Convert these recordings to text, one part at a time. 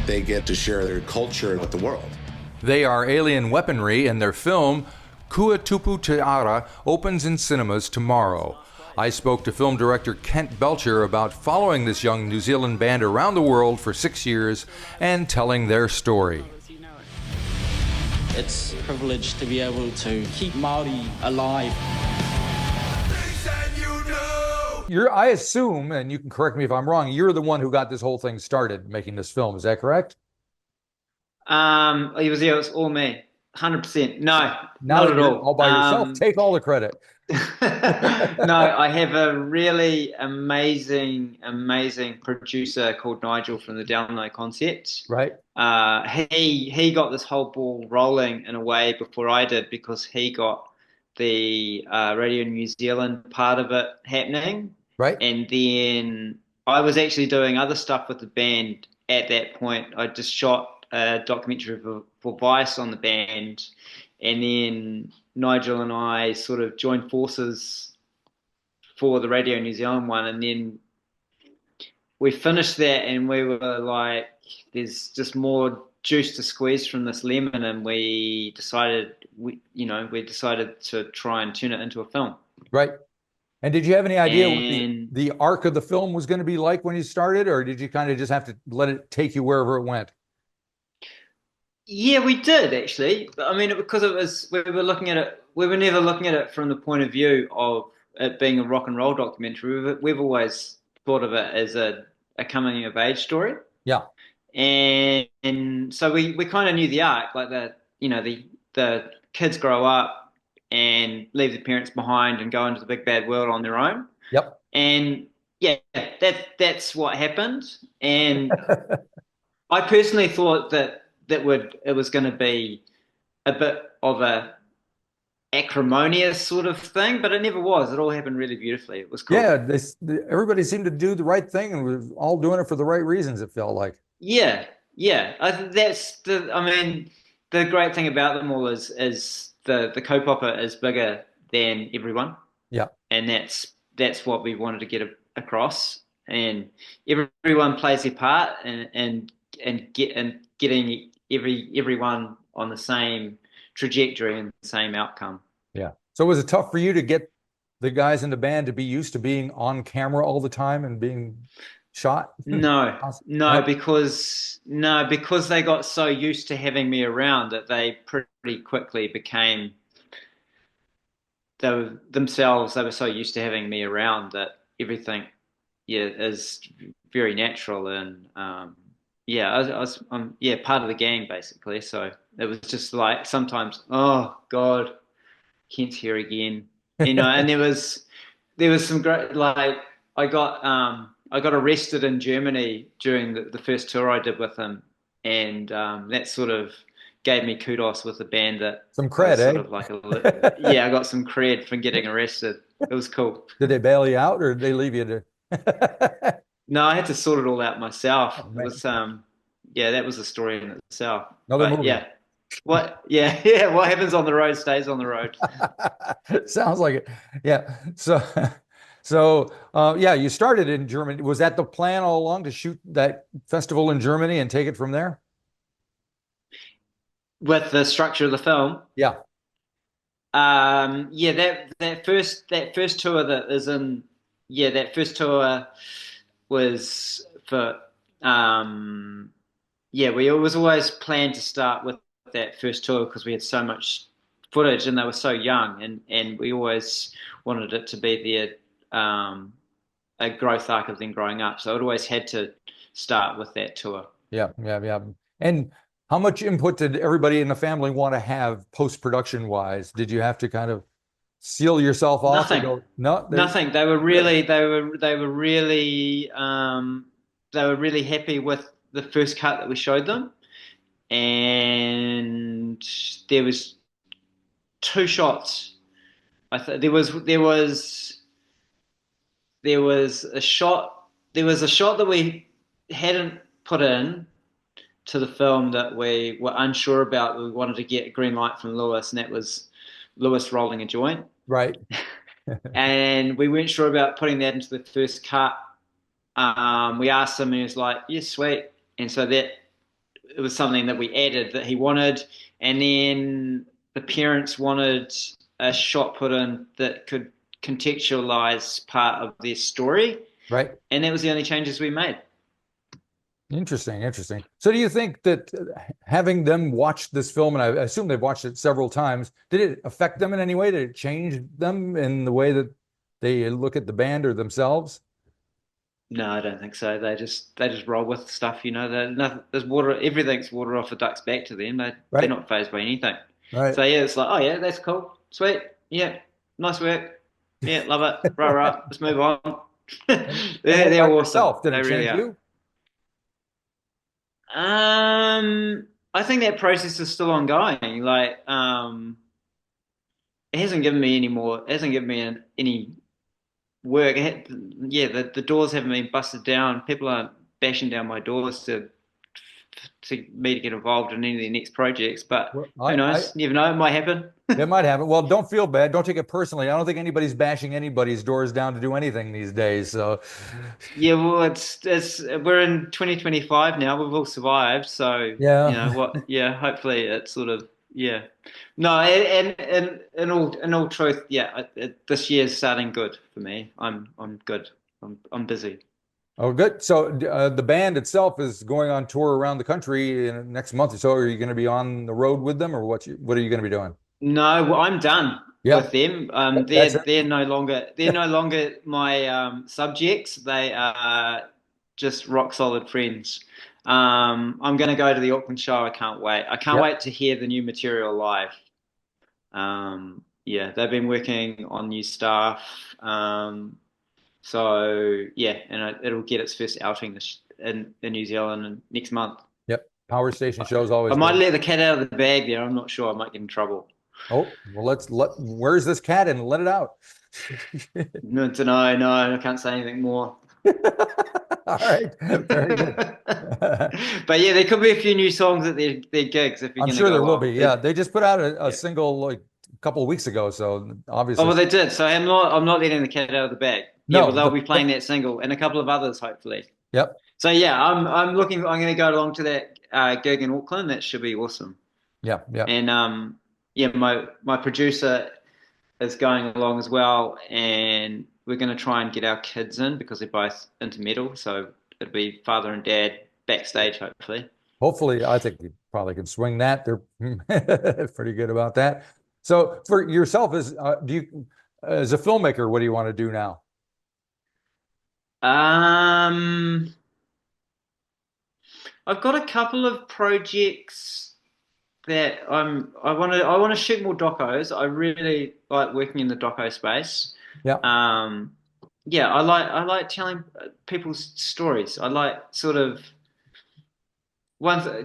they get to share their culture with the world. They are alien weaponry, and their film, Kua Tupu Te Ara, opens in cinemas tomorrow. I spoke to film director Kent Belcher about following this young New Zealand band around the world for 6 years and telling their story. It's a privilege to be able to keep Marty alive. I assume, and you can correct me if I'm wrong, you're the one who got this whole thing started making this film. Is that correct? It was all me. 100%. No, Now not at all. All by yourself. Take all the credit. No, I have a really amazing producer called Nigel from the Download Concept. Right. He got this whole ball rolling in a way before I did, because he got the Radio New Zealand part of it happening. Right. And then I was actually doing other stuff with the band at that point. I just shot a documentary for Vice on the band, and then Nigel and I sort of joined forces for the Radio New Zealand one, and then we finished that and we were like, there's just more juice to squeeze from this lemon, and we decided to try and turn it into a film. Right. And did you have any idea what the arc of the film was going to be like when you started, or did you kind of just have to let it take you wherever it went? Yeah, we did actually. I mean, because we were never looking at it from the point of view of it being a rock and roll documentary. We've always thought of it as a coming of age story. Yeah. And so we kind of knew the arc, like the kids grow up and leave their parents behind and go into the big bad world on their own. Yep. And yeah, that's what happened. And I personally thought that it was going to be a bit of a acrimonious sort of thing, but it never was. It all happened really beautifully. It was cool. Yeah, everybody seemed to do the right thing, and we're all doing it for the right reasons, it felt like. Yeah. I think the great thing about them all is the co-popper is bigger than everyone. Yeah. And that's what we wanted to get across. And everyone plays their part, and getting everyone on the same trajectory and the same outcome. Yeah. So was it tough for you to get the guys in the band to be used to being on camera all the time and being shot? No, because they got so used to having me around that they pretty quickly became they were so used to having me around that everything is very natural. And I'm part of the gang basically. So it was just like sometimes, oh God, Kent's here again, and there was some great, like I got arrested in Germany during the first tour I did with him, and that sort of gave me kudos with the band. That some cred, sort of like I got some cred for getting arrested. It was cool. Did they bail you out, or did they leave you to? No, I had to sort it all out myself. It was that was a story in itself. Another movie. Yeah. What happens on the road stays on the road. Sounds like it. Yeah. So you started in Germany. Was that the plan all along, to shoot that festival in Germany and take it from there? With the structure of the film? Yeah. That first tour that first tour was for we always planned to start with that first tour because we had so much footage and they were so young, and we always wanted it to be a growth arc of them growing up. So it always had to start with that tour. Yeah. And how much input did everybody in the family want to have post-production wise? Did you have to kind of seal yourself off? Nothing. They were really happy with the first cut that we showed them, and there was two shots. There was a shot that we hadn't put in to the film that we were unsure about. We wanted to get a green light from Lewis, and that was Lewis rolling a joint. Right. And we weren't sure about putting that into the first cut. We asked him, and he was like, "Yeah, sweet." And so it was something that we added that he wanted, and then the parents wanted a shot put in that could contextualize part of their story, Right. and that was the only changes we made. Interesting, interesting. So do you think that having them watch this film, and I assume they've watched it several times, did it affect them in any way? Did it change them in the way that they look at the band or themselves? No, I don't think so. They just roll with stuff, you know. There's water, everything's water off a duck's back to them. They're Right, not phased by anything. right. So yeah, it's like, oh yeah, that's cool, sweet, yeah, nice work, yeah, love it, rah rah, let's move on. And what They're about awesome. yourself? Did They it really change are. you? I think that process is still ongoing. Like, it hasn't given me any more. It hasn't given me any work. Yeah, the doors haven't been busted down. People aren't bashing down my doors to me to get involved in any of the next projects. But Well, who knows? You never know. It might happen. it might happen. Well, don't feel bad. Don't take it personally. I don't think anybody's bashing anybody's doors down to do anything these days. So, Yeah, well, it's we're in 2025 now. We've all survived, so you yeah. know what? Yeah, hopefully it's sort of yeah. No, and in all truth, yeah, this year's starting good for me. I'm good. I'm busy. Oh, good. So, the band itself is going on tour around the country in the next month or so. Are you going to be on the road with them, or what are you going to be doing? No, well, I'm done Yeah, with them. that's it. They're no longer my subjects. They are just rock solid friends. I'm going to go to the Auckland show. I can't wait. I can't Yep. wait to hear the new material live. Yeah, they've been working on new stuff. So yeah, and it'll get its first outing in New Zealand next month. Yep. Power station shows I always might good. let the cat out of the bag there. I'm not sure. I might get in trouble. Oh, well, where's this cat and let it out. No, to know, no, I can't say anything more. All right. Very good. But yeah, there could be a few new songs at their gigs if you're I'm going to sure there go will be. along. Yeah. They just put out a Yeah. single like a couple of weeks ago. So Oh, obviously, well, they did. So I'm not letting the cat out of the bag. Yeah, well, no, they'll be playing that single and a couple of others hopefully. yep. So yeah, I'm looking. I'm going to go along to that gig in Auckland. That should be awesome. Yeah. Yeah. And yeah, my producer is going along as well, and we're going to try and get our kids in because they're both into metal. So it'll be father and dad backstage, hopefully. Hopefully, I think you probably can swing that. They're pretty good about that. So for yourself, as a filmmaker, what do you want to do now? Um, I've got a couple of projects that I want to shoot more docos. I really like working in the doco space. Yeah. Um, yeah, I like telling people's stories. I like sort of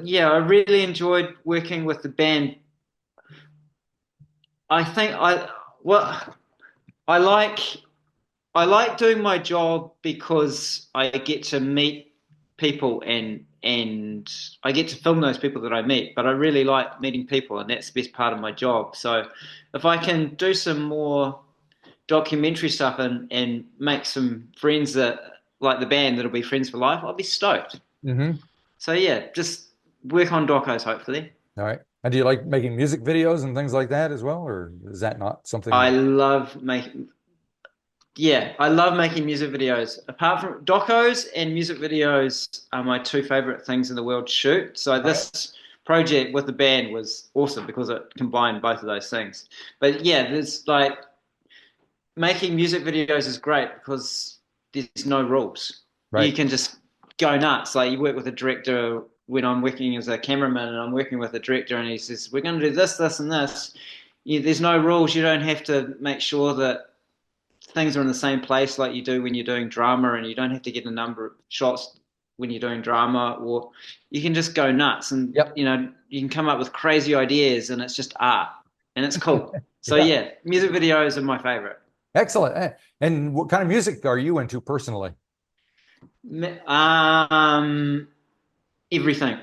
yeah, I really enjoyed working with the band. I think what I like I like doing my job because I get to meet people and I get to film those people that I meet, but I really like meeting people and that's the best part of my job. So if I can do some more documentary stuff and make some friends that like the band that'll be friends for life, I'll be stoked. Hmm. So yeah, just work on docos hopefully. All right. And do you like making music videos and things like that as well, or is that not something I that? love making Yeah, I love making music videos. Apart from docos and music videos are my two favorite things in the world to shoot. So All right. this project with the band was awesome because it combined both of those things. But yeah, there's like making music videos is great because there's no rules. You Right. can just go nuts. Like you work with a director when I'm working as a cameraman and I'm working with a director and he says, we're going to do this, this, and this. There's no rules. You don't have to make sure that things are in the same place like you do when you're doing drama, and you don't have to get a number of shots when you're doing drama, or you can just go nuts and Yep. you can come up with crazy ideas and it's just art and it's cool. So Yeah. yeah, music videos are my favorite. Excellent. And what kind of music are you into personally? Um, Everything.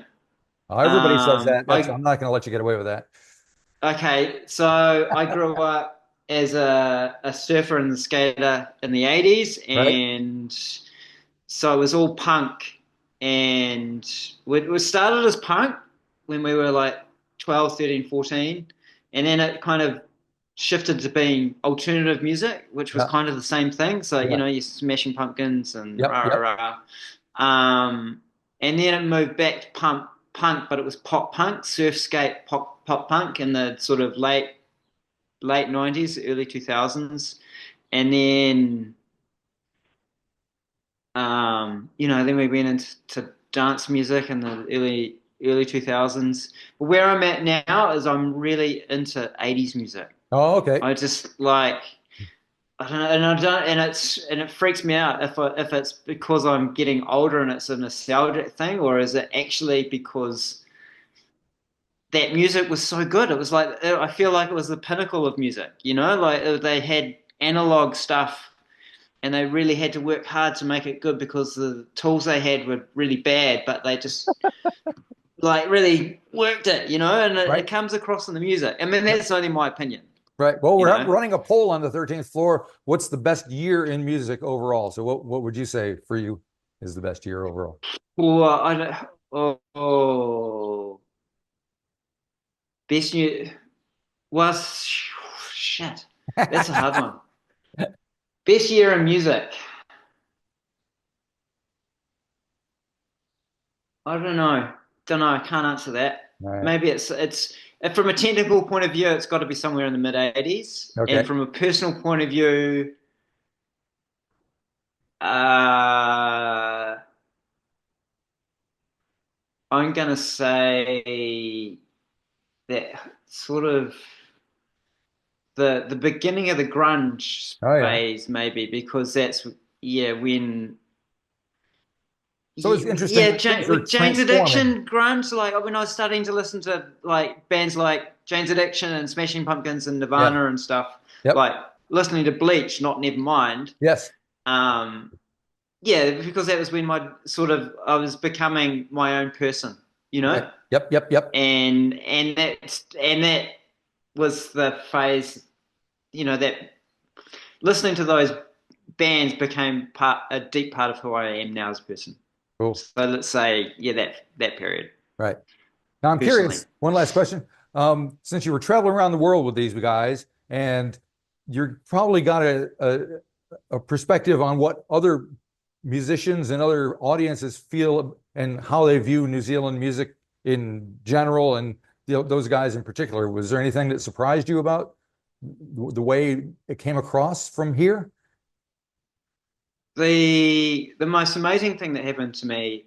Everybody says that. I I'm not going to let you get away with that. Okay, so I grew up as a surfer and a skater in the 80s, Right. and so it was all punk and we started as punk when we were like 12, 13, 14, and then it kind of shifted to being alternative music, which was Yeah. kind of the same thing. So, Yeah. you're Smashing Pumpkins and Yep. rah, Yep. rah, rah. And then it moved back to punk, but it was pop punk, surfskate pop punk in the sort of late 90s, early 2000s. And then, then we went into dance music in the early 2000s. But where I'm at now is I'm really into 80s music. Oh, okay. I just like I don't know, and I don't, and it freaks me out if it's because I'm getting older and it's a nostalgic thing, or is it actually because that music was so good? It was like I feel like it was the pinnacle of music, like they had analog stuff and they really had to work hard to make it good because the tools they had were really bad, but they just like really worked it, and it Right. comes across in the music. I mean, that's only my opinion, Right. Well, you we're know. running a poll on the 13th floor. What's the best year in music overall? So what would you say for you is the best year overall? Well, I don't, best new was shit. That's a hard one. Best year in music. I don't know. Don't know. I can't answer that. All right. Maybe it's from a technical point of view, it's got to be somewhere in the mid '80s, and Okay. from a personal point of view, uh, I'm gonna say that sort of the beginning of the grunge Oh yeah. phase, maybe because that's when So it's interesting yeah, that things are with Jane's transforming. Addiction, grunge, like when I was starting to listen to like bands like Jane's Addiction and Smashing Pumpkins and Yeah. Nirvana and stuff, Yep. like listening to Bleach, not Nevermind. Yes. Um, yeah, because that was when I was becoming my own person, Right. Yep. Yep. Yep. and that was the phase, that listening to those bands became a deep part of who I am now as a person. Cool. So let's say, yeah, that period Right. Now I'm personally. curious. One last question. Since you were traveling around the world with these guys, and you're probably got a perspective on what other musicians and other audiences feel and how they view New Zealand music in general, and those guys in particular. Was there anything that surprised you about the way it came across from here? The most amazing thing that happened to me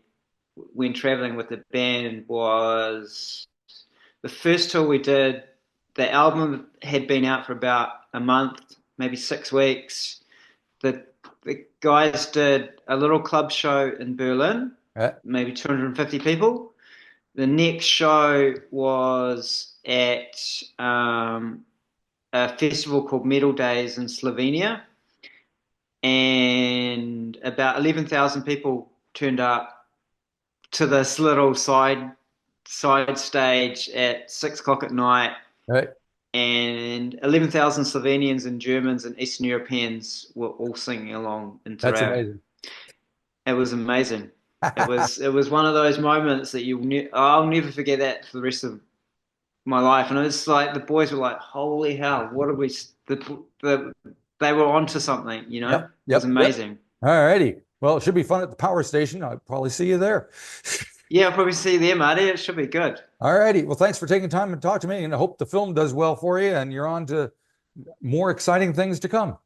when traveling with the band was the first tour we did. The album had been out for about a month, maybe 6 weeks. The guys did a little club show in Berlin, Uh, maybe 250 people. The next show was at a festival called Metal Days in Slovenia, and about 11,000 people turned up to this little side stage at 6 o'clock at night, right. and 11,000 Slovenians and Germans and Eastern Europeans were all singing along in That's Terrell. amazing. It was amazing. It was one of those moments that I'll never forget that for the rest of my life. And it was like the boys were like, "Holy hell! What are we?" They were onto something. Yep. It was Yep. Yep. amazing. All righty. Well, it should be fun at the power station. I'll probably see you there. Yeah, I'll probably see you there, Marty. It should be good. All righty. Well, thanks for taking time to talk to me, and I hope the film does well for you and you're on to more exciting things to come.